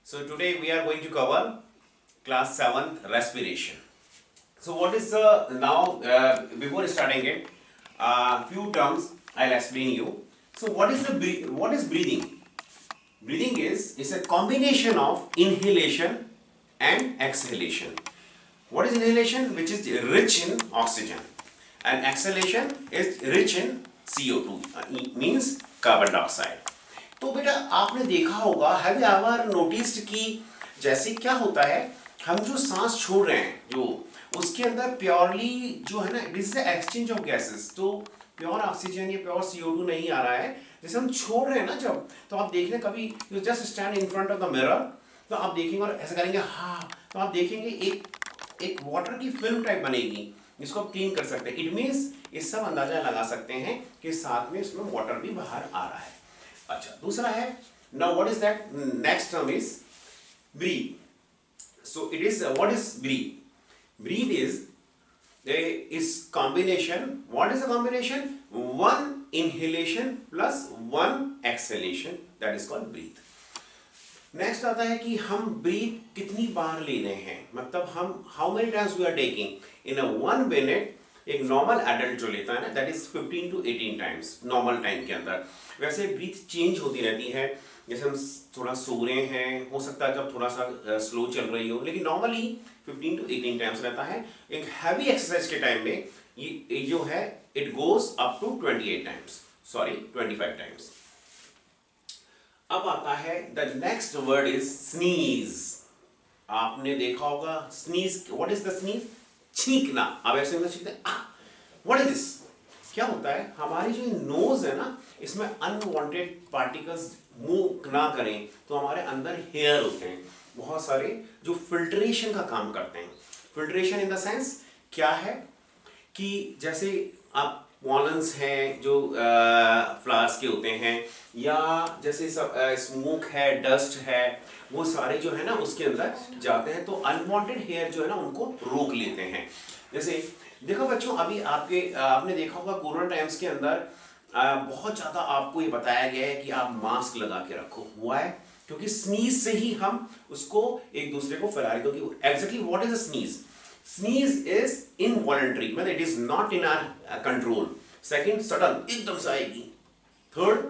So today we are going to cover class 7 respiration. So what is the now before starting it, few terms I'll explain you. So what is breathing? Breathing is a combination of inhalation and exhalation. What is inhalation? Which is rich in oxygen, and exhalation is rich in CO2, means carbon dioxide. तो बेटा आपने देखा होगा, have you ever noticed कि जैसे क्या होता है, हम जो सांस छोड़ रहे हैं जो उसके अंदर प्योरली जो है ना, it is the exchange of gases, तो प्योर ऑक्सीजन या प्योर CO2 नहीं आ रहा है। जैसे हम छोड़ रहे हैं ना जब, तो आप देख लें कभी you just stand in front of the mirror, तो आप देखेंगे और ऐसा करेंगे हाँ, तो आप देखेंगे एक वाटर की फिल्म टाइप बनेगी जिसको आप क्लीन कर सकते हैं। इट मीन्स इस सब अंदाजा लगा सकते हैं कि साथ में इसमें वाटर भी बाहर आ रहा है। अच्छा, दूसरा है, now what is that, next term is breath. So it is what is breath? Breath is combination. What is the combination? One inhalation plus one exhalation, that is called breath. Next आता है कि हम breathe कितनी बार ले रहे हैं, मतलब हम how many times we are taking in a 1 minute. एक नॉर्मल एडल्ट जो लेता है ना, that is 15 to 18 times normal time के अंदर। वैसे ब्रीथ चेंज होती रहती है, जैसे हम थोड़ा सो रहे हैं, हो सकता है जब थोड़ा सा स्लो चल रही हो, लेकिन नॉर्मली 15 to 18 टाइम्स रहता है। एक हैवी एक्सरसाइज के टाइम में ये जो है it goes up to 28 times, sorry 25 times. अब आता है the next word is sneeze. आपने देखा होगा sneeze, what is the sneeze? छींकना। अब ऐसे में छींकते हैं, व्हाट इज दिस? क्या होता है, हमारी जो नोज है ना, इसमें अनवांटेड पार्टिकल्स मूव ना करें तो हमारे अंदर हेयर होते हैं बहुत सारे जो फिल्ट्रेशन का काम करते हैं। फिल्ट्रेशन इन द सेंस क्या है कि जैसे आप पॉलन्स हैं जो फ्लावर्स के होते हैं, या जैसे सब स्मोक है, डस्ट है, वो सारे जो है ना उसके अंदर जाते हैं, तो अनवांटेड हेयर जो है ना उनको रोक लेते हैं। जैसे देखो बच्चों, अभी आपने देखा होगा कोरोना टाइम्स के अंदर बहुत ज़्यादा आपको ये बताया गया है कि आप मास्क लगा के रखो। हुआ है क्योंकि स्नीज से ही हम उसको एक दूसरे को फैला रहे, क्योंकि exactly what is a sneeze? Sneeze is involuntary, मतलब it is not in our control. Second, sudden, एकदम से आएगी। थर्ड,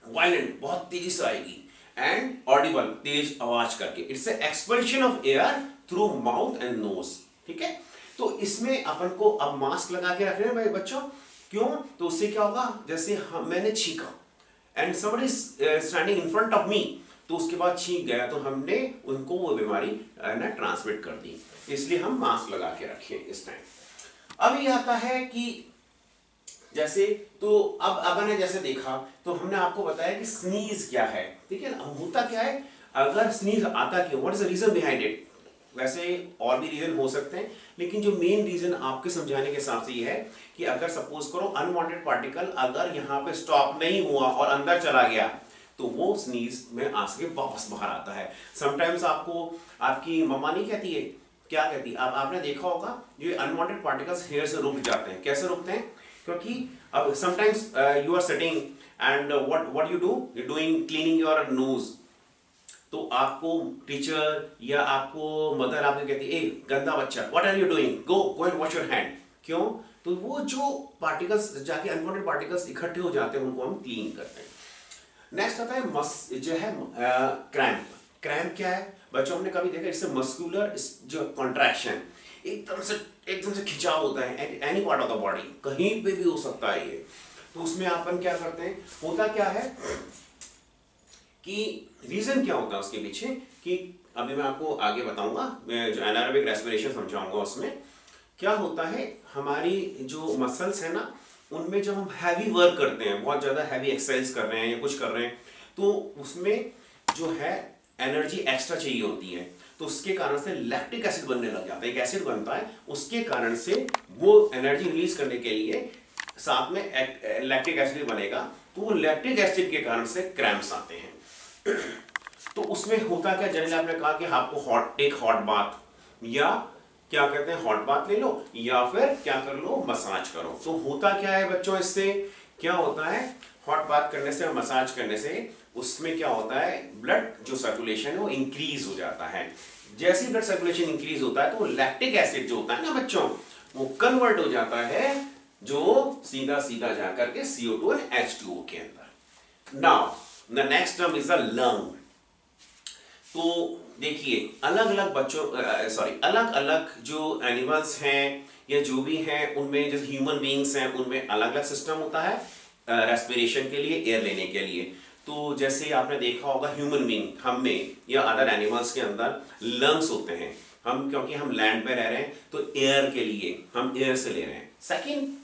वायलेंट, बहुत तेजी से आएगी। एंड ऑडिबल, तेज आवाज करके। It's a expulsion of air through mouth and nose. ठीक है, तो इसमें अपन को अब मास्क लगा के रख रहे हैं भाई बच्चों। क्यों? तो उससे क्या होगा, जैसे मैंने छींका and somebody standing in front of me, तो उसके बाद छींक गया, तो हमने उनको वो बीमारी ना ट्रांसमिट कर दी, इसलिए हम मास्क लगा के रखें इस टाइम। अब ये आता है कि जैसे, तो अब आपने जैसे देखा, तो हमने आपको बताया कि स्नीज क्या है। ठीक है ना, होता क्या है, अगर स्नीज आता क्यों, what is the reason behind it? वैसे और भी रीजन हो सकते हैं, लेकिन जो मेन रीजन आपके समझाने के हिसाब से ये है कि अगर सपोज करो अनवांटेड पार्टिकल अगर यहाँ पे स्टॉप नहीं हुआ और अंदर चला गया, तो वो स्नीज में आ के वापस बाहर आता है। समटाइम्स आपको आपकी मम्मा नहीं कहती है, क्या कहती है, आपने देखा होगा, ये अनवांटेड पार्टिकल्स हेयर से रुक जाते हैं। कैसे रुकते हैं? क्योंकि अब sometimes you are sitting and what you do, you doing cleaning your nose, तो आपको टीचर या आपको मदर आपको कहती है, ए गंदा बच्चा, what are you doing, go and wash your hand. क्यों? तो वो जो पार्टिकल्स जाके अनवांटेड पार्टिकल्स इकट्ठे हो जाते हैं, उनको हम क्लीन करते हैं। नेक्स्ट आता है जो है क्रैम्प। क्रैम्प क्या है बच्चों, हमने कभी देखा, इससे मस्कुलर जो कॉन्ट्रैक्शन, एकदम से खिंचाव होता है any part of the body, कहीं पे भी हो सकता है ये। तो उसमें अपन क्या करते हैं, होता क्या है कि रीजन क्या होता है उसके पीछे, कि अभी मैं आपको आगे बताऊंगा, मैं जो एनारोबिक रेस्पिरेशन समझाऊंगा उसमें क्या होता है। हमारी जो मसल्स है ना, उनमें जब हम हैवी वर्क करते हैं, बहुत ज्यादा हैवी एक्सरसाइज कर रहे हैं या कुछ कर रहे हैं, तो उसमें जो है एनर्जी एक्स्ट्रा चाहिए होती है, तो उसके कारण से लैक्टिक एसिड बनने लग जाता है। एक एसिड बनता है, उसके कारण से वो एनर्जी रिलीज करने के लिए साथ में लैक्टिक एसिड बनेगा, तो वो लैक्टिक एसिड के कारण से क्रैम्प्स आते हैं। तो उसमें होता क्या, जनरली आपने कहा कि आपको टेक हॉट बाथ, या क्या कहते हैं, हॉट बाथ ले लो, या फिर क्या कर लो, मसाज करो। तो होता क्या है बच्चों, इससे क्या होता है, हॉट बाथ करने से, मसाज करने से उसमें क्या होता है, ब्लड जो सर्कुलेशन है वो इंक्रीज हो जाता है। जैसे ही ब्लड सर्कुलेशन इंक्रीज होता है तो लैक्टिक एसिड जो होता है ना बच्चों, वो कन्वर्ट हो जाता है जो सीधा सीधा जाकर के CO2 और H2O के अंदर। Now the next term is the lung. तो देखिए अलग अलग बच्चों अलग अलग जो एनिमल्स हैं या जो भी हैं उनमें, जैसे ह्यूमन बीइंग्स हैं उनमें अलग अलग सिस्टम होता है रेस्पिरेशन के लिए, एयर लेने के लिए। तो जैसे आपने देखा होगा ह्यूमन बीइंग, हम में या अदर एनिमल्स के अंदर लंग्स होते हैं। हम क्योंकि हम लैंड पे रह रहे हैं तो एयर के लिए हम एयर से ले रहे हैं। सेकंड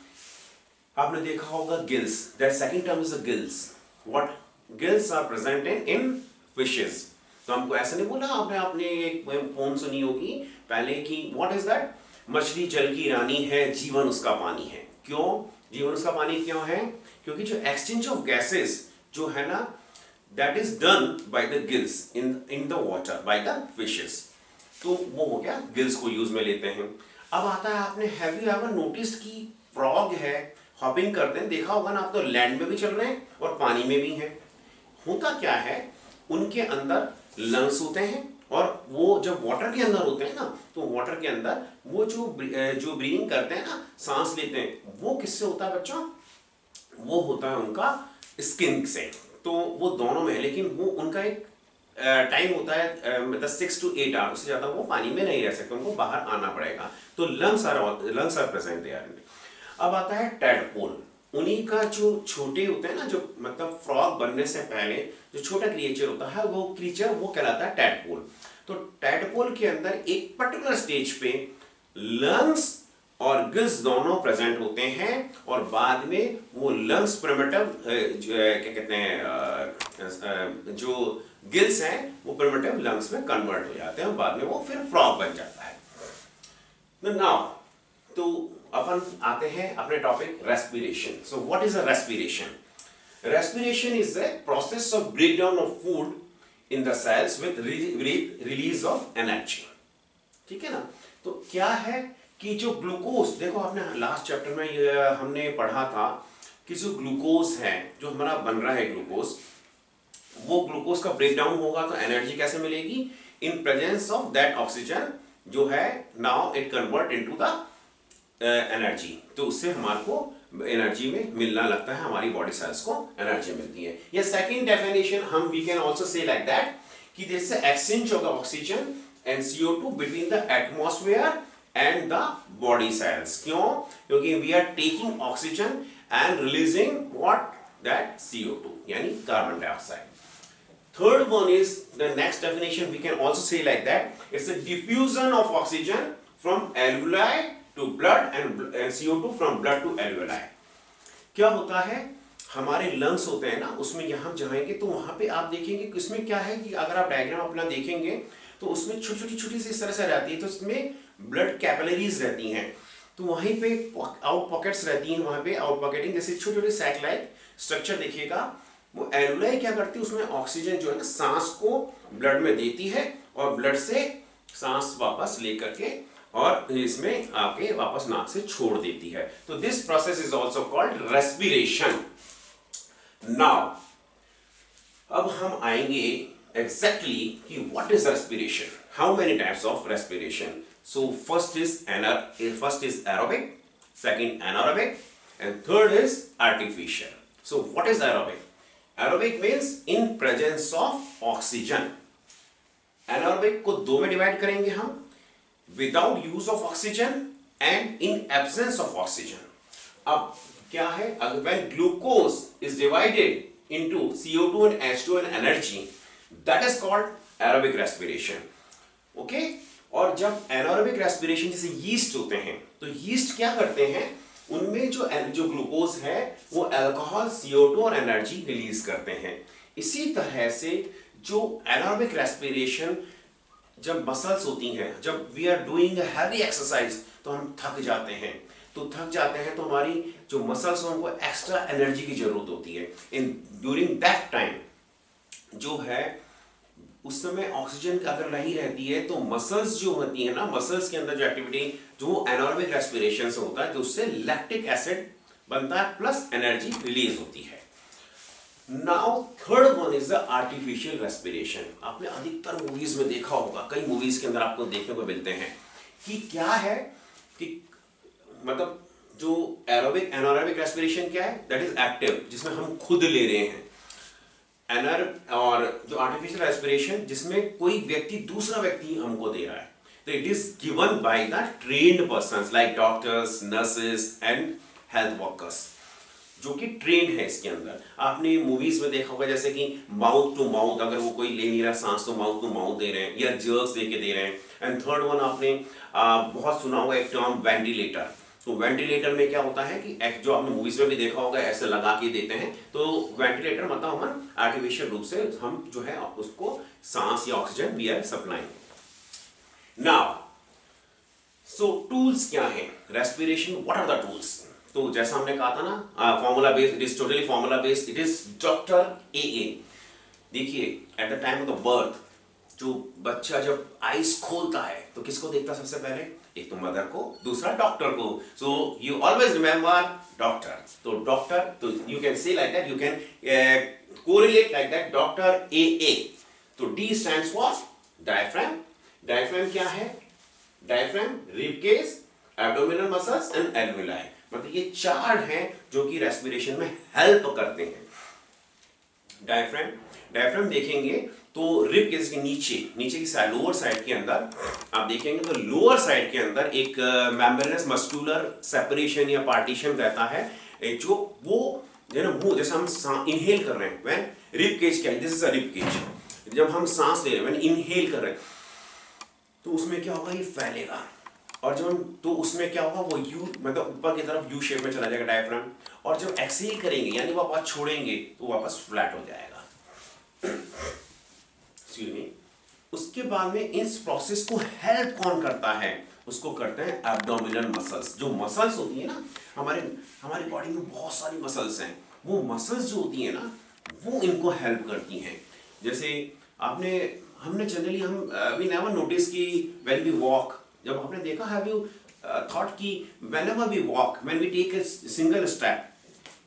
आपने देखा होगा gills, that second term is the gills. What gills are present in fishes. तो हमको ऐसे नहीं बोला, आपने आपने एक पोम सुनी होगी पहले की, व्हाट इज दैट, मछली जल की रानी है, जीवन उसका पानी है। क्यों जीवन उसका पानी क्यों है? क्योंकि जो एक्सचेंज ऑफ गैसेस जो है ना, that is done by the gills in the water by the fishes. तो वो हो गया, गिल्स को यूज में लेते हैं। अब आता है, आपने हैव यू एवर नोटिस्ड कि फ्रॉग है, हॉपिंग करते हैं, देखा होगा ना आप, तो लैंड में भी चल रहे हैं और पानी में भी हैं। होता क्या है, उनके अंदर लंग्स होते हैं और वो जब वाटर के अंदर होते हैं ना, तो वाटर के अंदर वो जो ब्रीदिंग करते हैं ना, सांस लेते हैं, वो किससे होता है बच्चों? वो होता है उनका स्किन से। तो वो दोनों में है, लेकिन वो उनका एक टाइम होता है, मतलब 6 to 8 आवर्स, उससे ज्यादा वो पानी में नहीं रह सकते, उनको बाहर आना पड़ेगा। तो लंग्स आर प्रेजेंट देयर। अब आता है टैडपोल। उन्हीं का जो छोटे होते हैं ना, जो मतलब फ्रॉग बनने से पहले जो छोटा क्रिएचर होता है, वो क्रिएचर वो कहलाता है टैडपोल। तो टैडपोल के अंदर एक पर्टिकुलर स्टेज पे लंग्स और गिल्स दोनों प्रेजेंट होते हैं और बाद में वो लंग्स प्रिमिटिव क्या कहते हैं, जो गिल्स हैं वो प्रिमिटिव लंग्स में कन्वर्ट हो जाते हैं और बाद में वो फिर फ्रॉग बन जाता है। नाउ तो अपन आते हैं अपने topic respiration. So what is a respiration? Respiration is a process of breakdown of food in the cells with release of energy. ठीक है ना? तो क्या है कि जो ग्लूकोज, देखो आपने लास्ट चैप्टर में हमने पढ़ा था कि जो ग्लूकोज है, जो हमारा बन रहा है ग्लूकोज, वो ग्लूकोज का ब्रेकडाउन होगा तो एनर्जी कैसे मिलेगी? In presence of that oxygen जो है, now it convert into the energy. तो उससे हमारे को एनर्जी में मिलना लगता है, हमारी बॉडी सेल्स को एनर्जी मिलती है। या सेकंड डेफिनेशन हम we can also say like that कि this is exchange of the oxygen and CO2 between the atmosphere and the body cells. क्यों? क्योंकि we are taking oxygen and releasing what, that CO2 यानी carbon dioxide. Third one is the next definition we can also say like that, it's a diffusion of oxygen from alveoli to blood and CO2 from blood to alveoli। क्या होता है, हमारे lungs होते हैं ना, उसमें यहाँ जाएंगे तो वहां पे आप देखेंगे कि उसमें क्या है कि अगर आप डायग्राम अपना देखेंगे तो उसमें छोटी सी इस तरह से रहती है, तो उसमें ब्लड कैपिलरीज रहती हैं। तो वहीं पे आउट पॉकेट्स रहती हैं, वहां पे आउट पॉकेटिंग जैसे छोटे सैक लाइक स्ट्रक्चर देखिएगा। वो एल्वुलाई क्या करती है, उसमें ऑक्सीजन जो है ना सांस को ब्लड में देती है और ब्लड से सांस वापस लेकर के और इसमें आके वापस नाक से छोड़ देती है। तो this process is also called respiration. Now अब हम आएंगे एग्जैक्टली कि what is respiration, how many types of respiration. So first is aerobic, second anaerobic and third is artificial. So what is aerobic? Aerobic means in presence of oxygen। Anaerobic को दो में divide करेंगे हम, without use of oxygen and in absence of oxygen। अब क्या है, अगर when glucose is divided into CO2 and H2 and energy, that is called aerobic respiration। Okay? और जब anaerobic respiration जैसे yeast होते हैं, तो yeast क्या करते हैं, उनमें जो ग्लूकोज है वो अल्कोहल, CO2 और एनर्जी रिलीज करते हैं। इसी तरह से जो एनारोबिक रेस्पिरेशन, जब मसल्स होती हैं, जब we are doing heavy exercise तो हम थक जाते हैं, तो हमारी जो मसल्स हैं उनको एक्स्ट्रा एनर्जी की जरूरत होती है। इन ड्यूरिंग दैट टाइम जो है उस समय ऑक्सीजन अगर नहीं रहती है तो मसल्स जो होती है ना, मसल्स के अंदर जो एक्टिविटी जो एनारोबिक रेस्पिरेशन से होता है, तो उससे लैक्टिक एसिड बनता है प्लस एनर्जी रिलीज होती है। Now third one is the artificial respiration. आपने अधिकतर मूवीज में देखा होगा, कई मूवीज के अंदर आपको देखने को मिलते हैं कि क्या है कि मतलब जो एरोबिक एनारोबिक रेस्पिरेशन क्या है, दैट इज एक्टिव, जिसमें हम खुद ले रहे हैं और जो आर्टिफिशियल रेस्पिरेशन जिसमें कोई व्यक्ति दूसरा व्यक्ति हमको दे रहा है। तो it is given by the trained persons like doctors, nurses and health workers, जो कि ट्रेंड है इसके अंदर। आपने मूवीज में देखा होगा जैसे कि माउथ टू माउथ, अगर वो कोई ले नहीं रहा सांस तो माउथ टू माउथ दे रहे हैं या जर्स देके दे रहे हैं। एंड थर्ड वन आपने बहुत सुना होगा एक टर्म वेंटिलेटर। तो वेंटिलेटर में क्या होता है कि जो आपने मूवीज में भी देखा होगा ऐसे लगा के देते हैं। तो वेंटिलेटर मतलब हम आर्टिफिशियल रूप से हम जो है उसको सांस या oxygen we are supplying. Now so tools क्या है respiration, what are the tools? तो जैसा हमने कहा था ना formula based, it is totally formula based, it is doctor A. देखिए at the time of the birth जो बच्चा जब आईज खोलता है तो किसको देखता है सबसे पहले? एक तो मदर को, दूसरा डॉक्टर को। So you always remember doctor. तो डॉक्टर, तो you can say like that, you can correlate like that, doctor A. तो D stands for diaphragm. Diaphragm क्या है? Diaphragm, rib cage, abdominal muscles and alveoli, मतलब ये चार हैं जो कि रेस्पिरेशन में हेल्प करते हैं। डायफ्राम देखेंगे तो रिब केज के नीचे की साइड, लोअर साइड के अंदर आप देखेंगे तो लोअर साइड के अंदर एक मेम्ब्रेनस मस्कुलर सेपरेशन या पार्टीशन रहता है, जो वो मुंह जैसे हम इनहेल कर रहे हैं, व्हेन रिब केज क्या है, this is a rib cage. जब हम सांस ले रहे हैं, व्हेन इनहेल कर रहे हैं तो उसमें क्या होगा, ये फैलेगा, और जब तो उसमें क्या होगा, वो यू मतलब ऊपर की तरफ यू शेप में चला जाएगा डायफ्राम। और जब एक्सहेल करेंगे यानी वापस छोड़ेंगे तो वापस फ्लैट हो जाएगा। उसके बाद में इस प्रोसेस को हेल्प कौन करता है? उसको करते हैं एब्डोमिनल मसल्स। जो मसल्स होती है ना, हमारी बॉडी में बहुत सारी मसल्स हैं, वो मसल्स जो होती है ना वो इनको हेल्प करती हैं। जैसे हमने जनरली वी नेवर नोटिस कि व्हेन वी वॉक, जब आपने देखा, हैव यू थॉट कि whenever we walk, when we take a single step,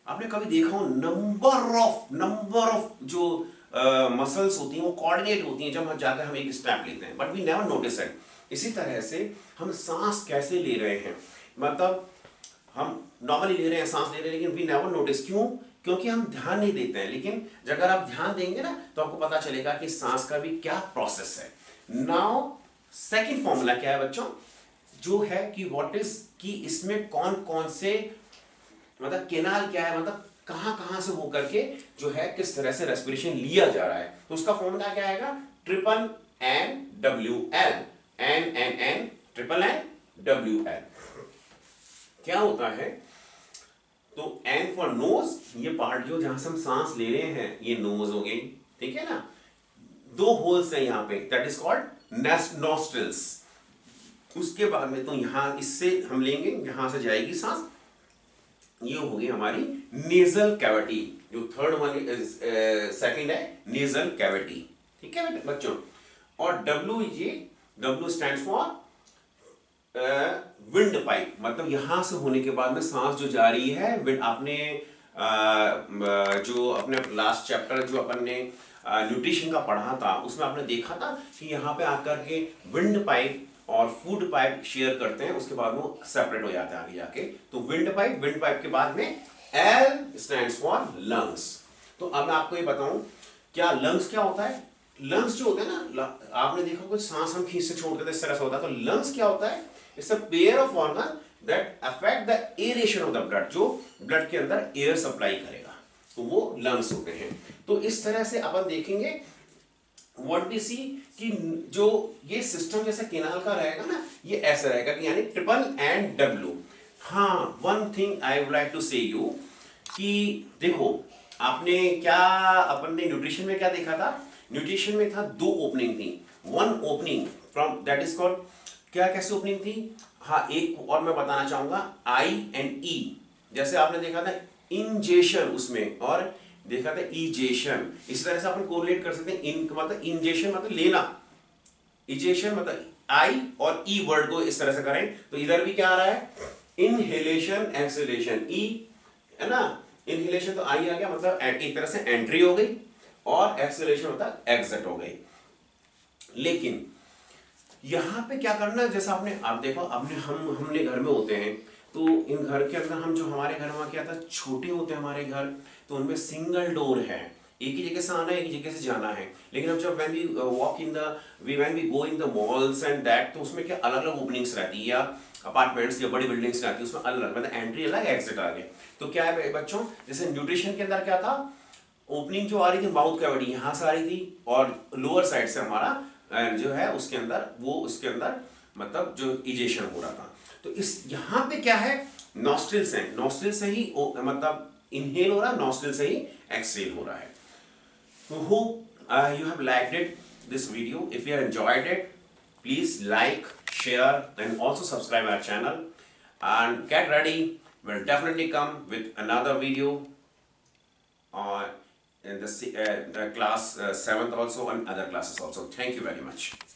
आपने कभी देखा हो नंबर ऑफ जो मसल्स होती हैं वो कोऑर्डिनेट होती हैं जब जाकर हम एक स्टेप लेते हैं, but we never notice it. इसी तरह से हम सांस कैसे ले रहे हैं, मतलब हम नॉर्मली ले रहे हैं, सांस ले रहे हैं, लेकिन वी नेवर नोटिस। क्यों? क्योंकि हम ध्यान नहीं देते हैं। लेकिन अगर आप ध्यान देंगे ना तो आपको पता चलेगा कि सांस का भी क्या प्रोसेस है। नाउ सेकंड फॉर्मूला क्या है बच्चों, जो है कि व्हाट इज, कि इसमें कौन कौन से मतलब केनाल क्या है, मतलब कहां से होकर के जो है किस तरह से रेस्पिरेशन लिया जा रहा है। तो उसका फॉर्मूला क्या आएगा, triple N W L, N triple N W L. क्या होता है, तो एन फॉर नोज, ये पार्ट जो जहां से हम सांस ले रहे हैं ये नोज हो गई, ठीक है ना, दो होल्स है यहां पे, दैट इज कॉल्ड नॉस्ट्रिल्स। उसके बाद में तो यहां इससे हम लेंगे, यहां से जाएगी सांस, ये हो गई हमारी नेजल कैविटी। जो थर्ड वन इज सेकंड है नेजल कैविटी, ठीक है बच्चों। और W stands for wind pipe, मतलब यहां से होने के बाद में सांस जो जा रही है, विंड, आपने जो अपने लास्ट चैप्टर जो अपन ने न्यूट्रिशन का पढ़ा था उसमें आपने देखा था कि यहाँ पे आकर के विंड पाइप और फूड पाइप शेयर करते हैं, उसके बाद वो सेपरेट हो जाते हैं आगे जाके। तो विंड पाइप के बाद में एल स्टैंड्स फॉर लंग्स। तो अब मैं आपको ये बताऊं क्या लंग्स क्या होता है। लंग्स जो होते हैं ना, आपने देखा कुछ सांस हम खींच से छोड़ते थे, इस तरह से होता है। तो लंग्स क्या होता है, it's a pair of organ that affect the aeration of the blood, जो ब्लड के अंदर एयर सप्लाई करेगा, तो वो लंग्स होते हैं। तो इस तरह से अपन देखेंगे व्हाट वी सी कि जो ये सिस्टम जैसे केनाल का रहेगा ना, ये ऐसा रहेगा कि यानी ट्रिपल एंड डब्ल्यू। हाँ, one thing I would like to say you कि देखो आपने क्या, अपन ने न्यूट्रिशन में क्या देखा था, न्यूट्रिशन में था दो ओपनिंग थी। One opening from that is called क्या, कैसे ओपनिंग थी, हाँ एक और मैं बताना चाहूंगा, आई एंड ई। जैसे आपने देखा था इंजेशन उसमें और देखा था इजेशन, इस तरह से अपन कोरिलेट कर सकते हैं। इन मतलब इंजेशन मतलब लेना, इजेशन मतलब आई और ई वर्ड को इस तरह से करें तो इधर भी क्या आ रहा है, इनहेलेशन एक्सहेलेशन, ई है ना, इनहेलेशन तो आई आ गया, मतलब एक तरह से एंट्री हो गई, और एक्सहेलेशन मतलब एग्जिट हो गई। लेकिन यहाँ पे क्या करना है, जैसा आपने आप देखो, हमने घर में होते हैं, तो इन घर के अंदर हम जो हमारे घर में क्या था, छोटे होते हैं हमारे घर, तो उनमें सिंगल डोर है, एक ही जगह से आना है, एक ही जगह से जाना है। लेकिन अब जब when we go in the malls and that, तो उसमें क्या अलग अलग ओपनिंग्स रहती है, या अपार्टमेंट्स या बड़ी बिल्डिंग्स रहती है, उसमें अलग अलग मतलब एंट्री अलग एग्जिट अलग। तो क्या है बच्चों, जैसे न्यूट्रिशन के अंदर क्या था, ओपनिंग जो आ रही थी माउथ कैविटी यहाँ से आ रही थी, और लोअर साइड से हमारा जो है उसके अंदर उसके अंदर मतलब जो इजेशन हो रहा था। तो इस यहाँ पे क्या है, नॉस्ट्रिल्स हैं, नॉस्ट्रिल से ही मतलब इनहेल हो रहा है, नॉस्ट्रिल से ही एक्सहेल हो रहा है। तो hope you have liked it, this video. If you have enjoyed it, please like, share and also subscribe our channel, and get ready, we'll definitely come with another video in the class 7th also, and other classes also. Thank you very much.